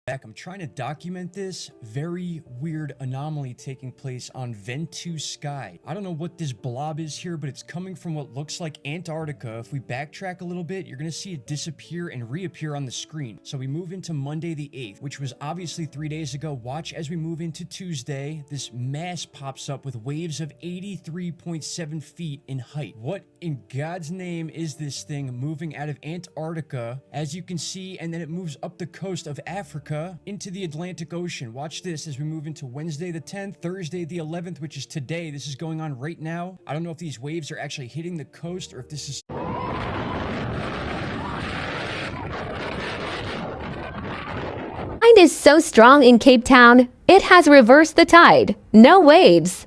I'm trying to document this very weird anomaly taking place on Ventu Sky. I don't know what this blob is here, but it's coming from what looks like Antarctica. If we backtrack a little bit, you're going to see it disappear and reappear on the screen. So we move into Monday the 8th, which was obviously 3 days ago. Watch as we move into Tuesday. This mass pops up with waves of 83.7 feet in height. What in God's name is this thing moving out of Antarctica, as you can see, and then it moves up the coast of Africa into the Atlantic Ocean. Watch this as we move into Wednesday the 10th, Thursday the 11th, which is today. This is going on right now. I don't know if these waves are actually hitting the coast or if this is... Wind is so strong in Cape Town, it has reversed the tide. No waves.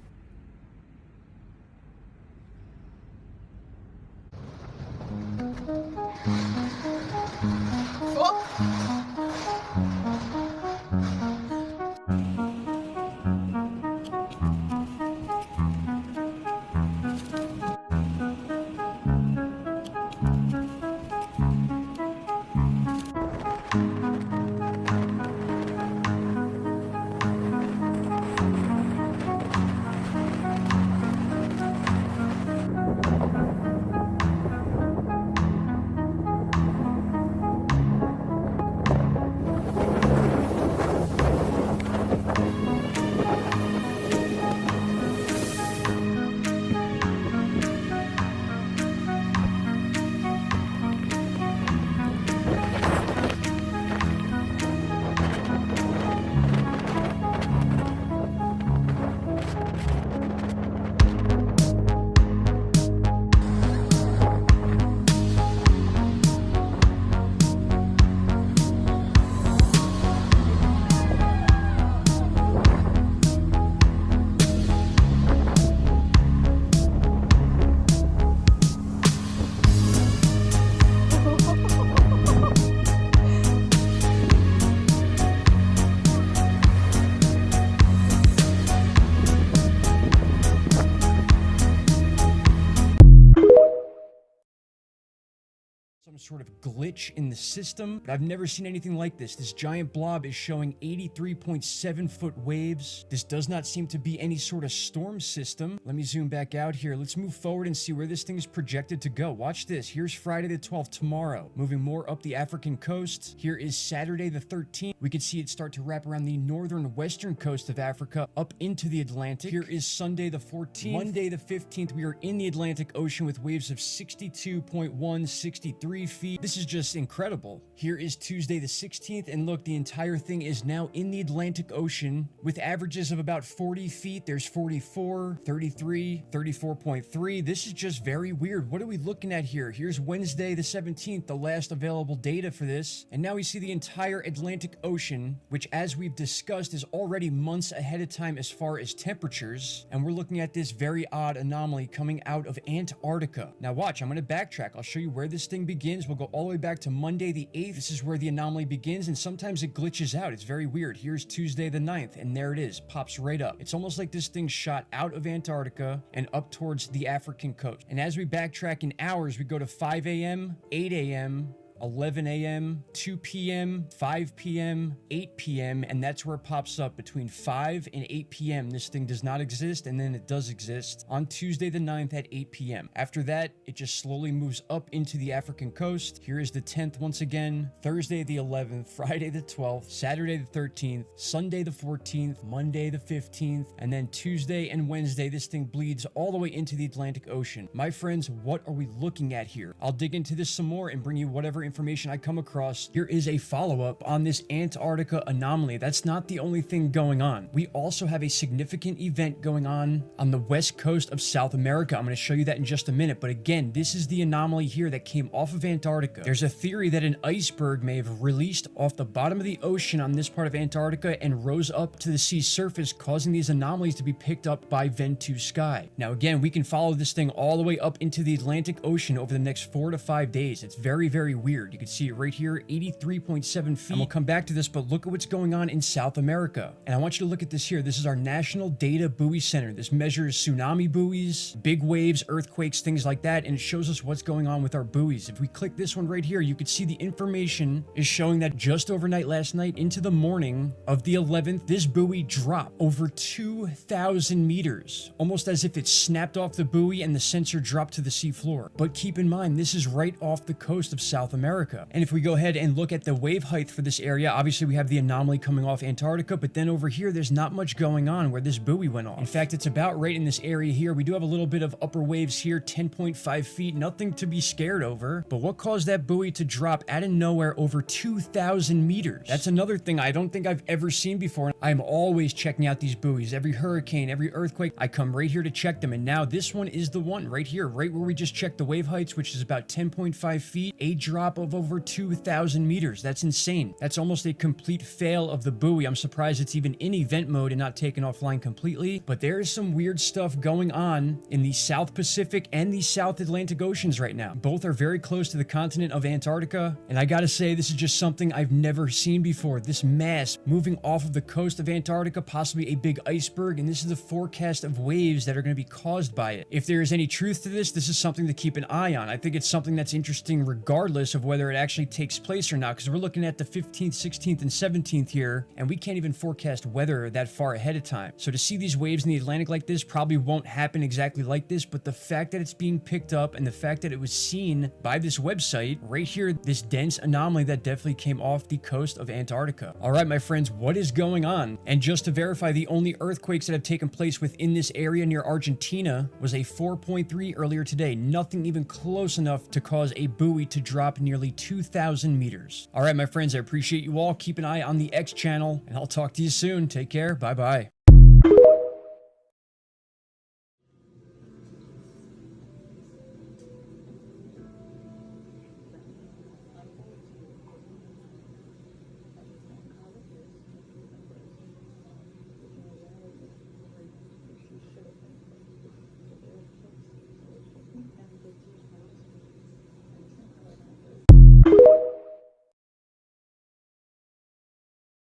Some sort of glitch in the system, but I've never seen anything like this. This giant blob is showing 83.7 foot waves. This does not seem to be any sort of storm system. Let me zoom back out here. Let's move forward and see where this thing is projected to go. Watch this. Here's Friday the 12th tomorrow, moving more up the African coast. Here is Saturday the 13th. We can see it start to wrap around the northern western coast of Africa up into the Atlantic. Here is Sunday the 14th. Monday the 15th, we are in the Atlantic Ocean with waves of 62.1, 63 feet. This is just incredible. Here is Tuesday the 16th, and look, the entire thing is now in the Atlantic Ocean with averages of about 40 feet. There's 44, 33, 34.3. This is just very weird. What are we looking at here? Here's Wednesday the 17th, the last available data for this. And now we see the entire Atlantic Ocean, which, as we've discussed, is already months ahead of time as far as temperatures. And we're looking at this very odd anomaly coming out of Antarctica. Now watch, I'm going to backtrack. I'll show you where this thing begins. We'll go all the way back to Monday the 8th. This is where the anomaly begins, and sometimes it glitches out. It's very weird. Here's Tuesday the 9th, and there it is. Pops right up. It's almost like this thing shot out of Antarctica and up towards the African coast. And as we backtrack in hours, we go to 5 a.m., 8 a.m., 11 a.m., 2 p.m., 5 p.m., 8 p.m., and that's where it pops up between 5 and 8 p.m. This thing does not exist, and then it does exist on Tuesday the 9th at 8 p.m. After that, it just slowly moves up into the African coast. Here is the 10th once again, Thursday the 11th, Friday the 12th, Saturday the 13th, Sunday the 14th, Monday the 15th, and then Tuesday and Wednesday, this thing bleeds all the way into the Atlantic Ocean. My friends, what are we looking at here? I'll dig into this some more and bring you whatever information I come across. Here is a follow-up on this Antarctica anomaly. That's not the only thing going on. We also have a significant event going on the west coast of South America. I'm going to show you that in just a minute, but again, this is the anomaly here that came off of Antarctica. There's a theory that an iceberg may have released off the bottom of the ocean on this part of Antarctica and rose up to the sea surface, causing these anomalies to be picked up by Ventu Sky. Now again, we can follow this thing all the way up into the Atlantic Ocean over the next 4 to 5 days. It's very, very weird. weird. You can see it right here, 83.7 feet. And we'll come back to this, but look at what's going on in South America. And I want you to look at this here. This is our National Data Buoy Center. This measures tsunami buoys, big waves, earthquakes, things like that, and it shows us what's going on with our buoys. If we click this one right here, you can see the information is showing that just overnight last night into the morning of the 11th, this buoy dropped over 2,000 meters, almost as if it snapped off the buoy and the sensor dropped to the seafloor. But keep in mind, this is right off the coast of South America. And if we go ahead and look at the wave height for this area, obviously we have the anomaly coming off Antarctica, but then over here, there's not much going on where this buoy went off. In fact, it's about right in this area here. We do have a little bit of upper waves here, 10.5 feet, nothing to be scared over. But what caused that buoy to drop out of nowhere over 2,000 meters? That's another thing I don't think I've ever seen before. I'm always checking out these buoys. Every hurricane, every earthquake, I come right here to check them. And now this one is the one right here, right where we just checked the wave heights, which is about 10.5 feet, a drop of over 2,000 meters. That's insane. That's almost a complete fail of the buoy. I'm surprised it's even in event mode and not taken offline completely. But there is some weird stuff going on in the South Pacific and the South Atlantic Oceans right now. Both are very close to the continent of Antarctica. And I gotta say, this is just something I've never seen before. This mass moving off of the coast of Antarctica, possibly a big iceberg. And this is the forecast of waves that are going to be caused by it. If there is any truth to this, this is something to keep an eye on. I think it's something that's interesting regardless of whether it actually takes place or not, because we're looking at the 15th, 16th, and 17th here, and we can't even forecast weather that far ahead of time. So to see these waves in the Atlantic like this probably won't happen exactly like this, but the fact that it's being picked up and the fact that it was seen by this website right here, this dense anomaly that definitely came off the coast of Antarctica. All right, my friends, what is going on? And just to verify, the only earthquakes that have taken place within this area near Argentina was a 4.3 earlier today. Nothing even close enough to cause a buoy to drop nearly 2,000 meters. All right, my friends, I appreciate you all. Keep an eye on the X channel, and I'll talk to you soon. Take care. Bye-bye.